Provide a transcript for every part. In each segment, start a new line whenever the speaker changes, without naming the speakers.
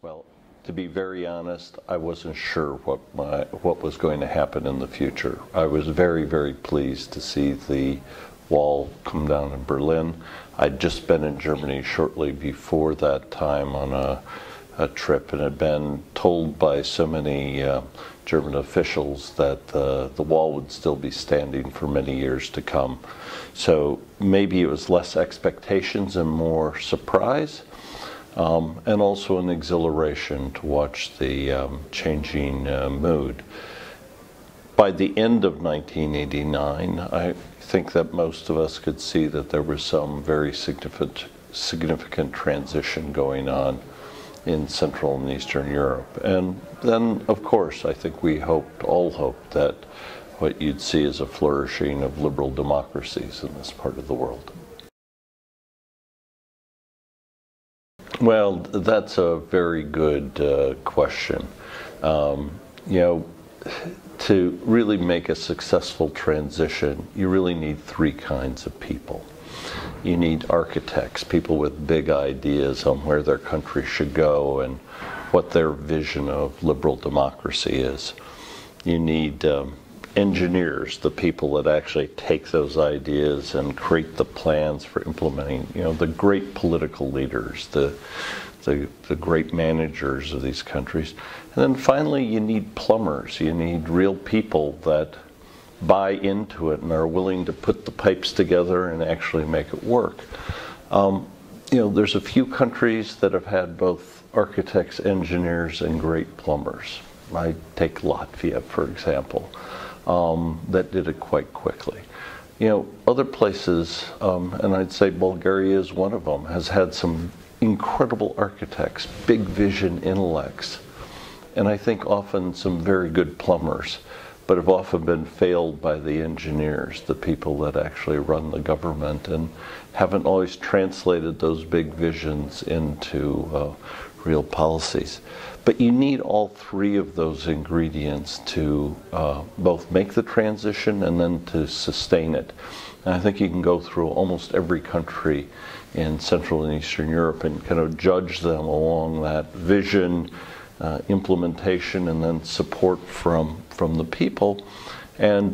Well, to be very honest, I wasn't sure what was going to happen in the future. I was very, very pleased to see the wall come down in Berlin. I'd just been in Germany shortly before that time on a trip, and had been told by so many German officials that the wall would still be standing for many years to come. So maybe it was less expectations and more surprise. And also an exhilaration to watch the changing mood. By the end of 1989, I think that most of us could see that there was some very significant transition going on in Central and Eastern Europe. And then, of course, I think we all hoped that what you'd see is a flourishing of liberal democracies in this part of the world. Well, that's a very good question. To really make a successful transition, you really need three kinds of people. You need architects, people with big ideas on where their country should go and what their vision of liberal democracy is. You need engineers, the people that actually take those ideas and create the plans for implementing, the great political leaders, the great managers of these countries. And then finally, you need plumbers. You need real people that buy into it and are willing to put the pipes together and actually make it work. There's a few countries that have had both architects, engineers, and great plumbers. I take Latvia, for example. That did it quite quickly. Other places, and I'd say Bulgaria is one of them, has had some incredible architects, big vision intellects, and I think often some very good plumbers, but have often been failed by the engineers, the people that actually run the government, and haven't always translated those big visions into real policies. But you need all three of those ingredients to both make the transition and then to sustain it. And I think you can go through almost every country in Central and Eastern Europe and kind of judge them along that vision, implementation, and then support from the people. And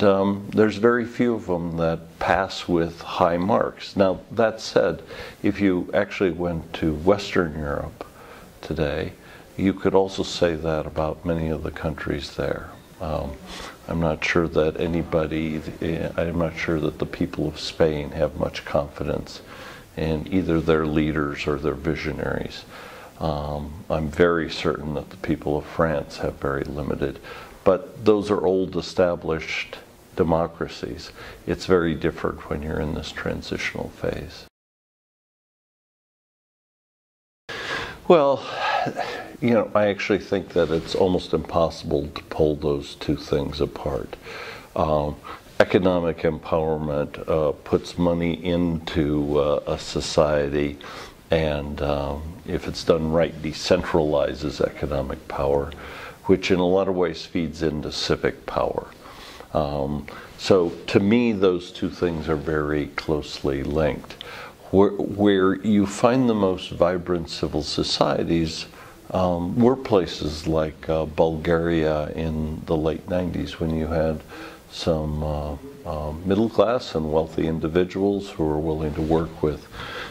there's very few of them that pass with high marks. Now, that said, if you actually went to Western Europe today, you could also say that about many of the countries there. I'm not sure that the people of Spain have much confidence in either their leaders or their visionaries. I'm very certain that the people of France have very limited, but those are old established democracies. It's very different when you're in this transitional phase. Well, I actually think that it's almost impossible to pull those two things apart. Economic empowerment puts money into a society, and if it's done right, decentralizes economic power, which in a lot of ways feeds into civic power. So to me, those two things are very closely linked. Where you find the most vibrant civil societies were places like Bulgaria in the late 90s, when you had some middle class and wealthy individuals who were willing to work with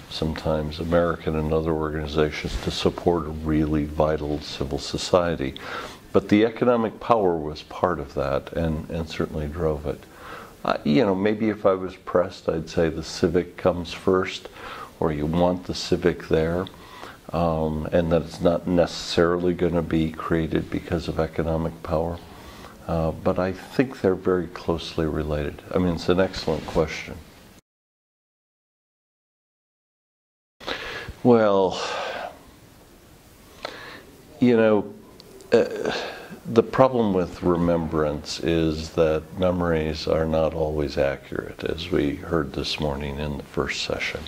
sometimes American and other organizations to support a really vital civil society. But the economic power was part of that and certainly drove it. Maybe if I was pressed, I'd say the civic comes first, or you want the civic there, and that it's not necessarily going to be created because of economic power. But I think they're very closely related. I mean, it's an excellent question. Well, the problem with remembrance is that memories are not always accurate, as we heard this morning in the first session.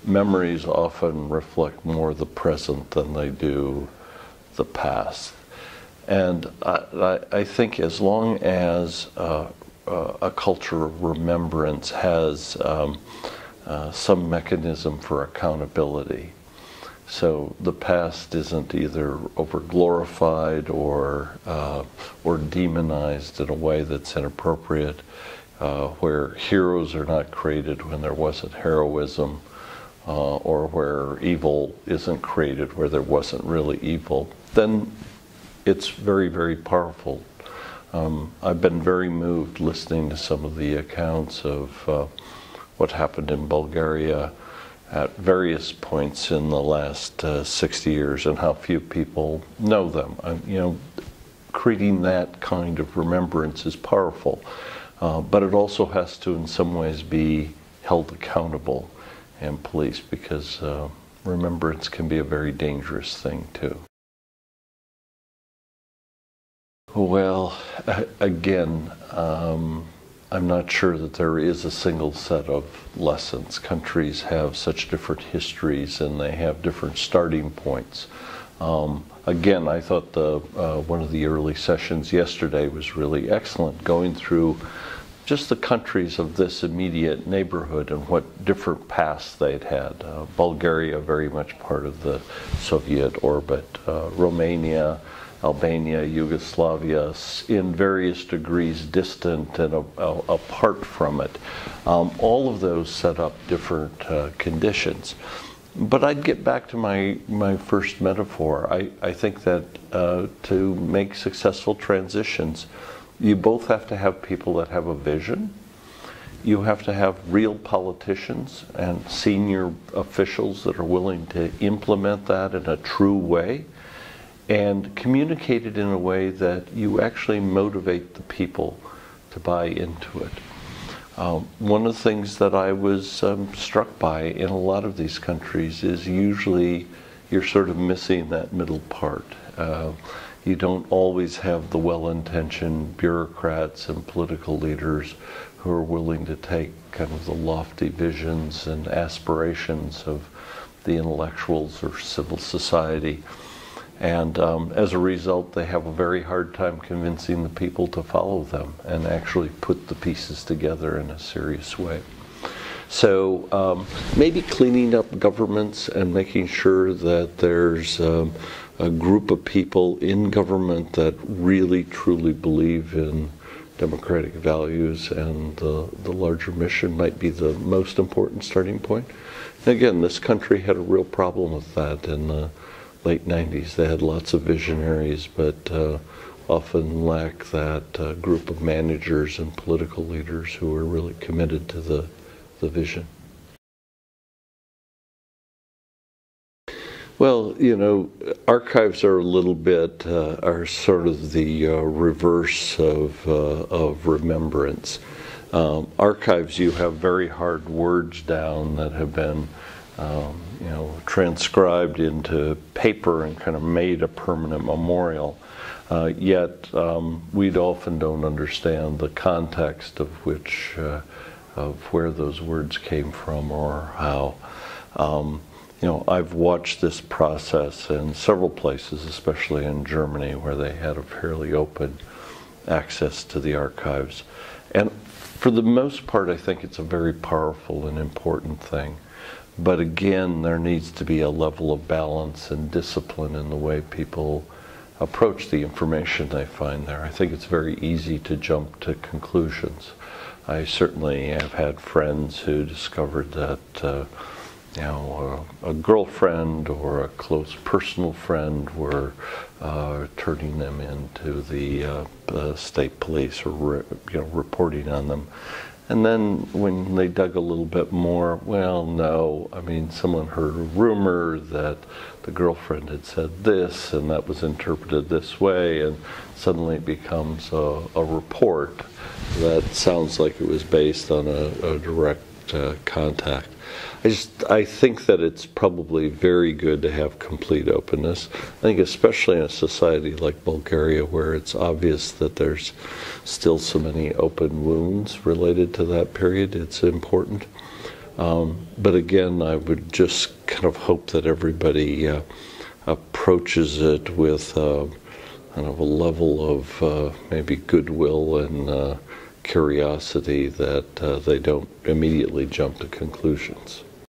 Memories often reflect more the present than they do the past. And I think as long as a culture of remembrance has some mechanism for accountability, So the past isn't either over-glorified or demonized in a way that's inappropriate, where heroes are not created when there wasn't heroism, or where evil isn't created where there wasn't really evil. Then it's very, very powerful. I've been very moved listening to some of the accounts of what happened in Bulgaria at various points in the last 60 years and how few people know them. Creating that kind of remembrance is powerful, but it also has to in some ways be held accountable and policed, because remembrance can be a very dangerous thing too. Well, again, I'm not sure that there is a single set of lessons. Countries have such different histories and they have different starting points. Again, I thought one of the early sessions yesterday was really excellent, going through just the countries of this immediate neighborhood and what different pasts they'd had. Bulgaria, very much part of the Soviet orbit. Romania, Albania, Yugoslavia, in various degrees distant and apart from it. All of those set up different conditions. But I'd get back to my first metaphor. I think that to make successful transitions, you both have to have people that have a vision. You have to have real politicians and senior officials that are willing to implement that in a true way, and communicate it in a way that you actually motivate the people to buy into it. One of the things that I was struck by in a lot of these countries is usually you're sort of missing that middle part. You don't always have the well-intentioned bureaucrats and political leaders who are willing to take kind of the lofty visions and aspirations of the intellectuals or civil society. And as a result, they have a very hard time convincing the people to follow them and actually put the pieces together in a serious way. So maybe cleaning up governments and making sure that there's a group of people in government that really truly believe in democratic values and the larger mission might be the most important starting point. And again, this country had a real problem with that in the late 90s. They had lots of visionaries, but often lacked that group of managers and political leaders who were really committed to the vision. Well, archives are a little bit, are sort of the reverse of remembrance. Archives, you have very hard words down that have been, transcribed into paper and kind of made a permanent memorial. Yet we often don't understand the context of where those words came from or how. I've watched this process in several places, especially in Germany, where they had a fairly open access to the archives. And for the most part, I think it's a very powerful and important thing. But again, there needs to be a level of balance and discipline in the way people approach the information they find there. I think it's very easy to jump to conclusions. I certainly have had friends who discovered that a girlfriend or a close personal friend were turning them into the state police or reporting on them. And then when they dug a little bit more, well, no, someone heard a rumor that the girlfriend had said this and that was interpreted this way, and suddenly it becomes a report that sounds like it was based on a direct contact. I think that it's probably very good to have complete openness. I think especially in a society like Bulgaria, where it's obvious that there's still so many open wounds related to that period, it's important. But again, I would just kind of hope that everybody approaches it with kind of a level of maybe goodwill and curiosity, that they don't immediately jump to conclusions.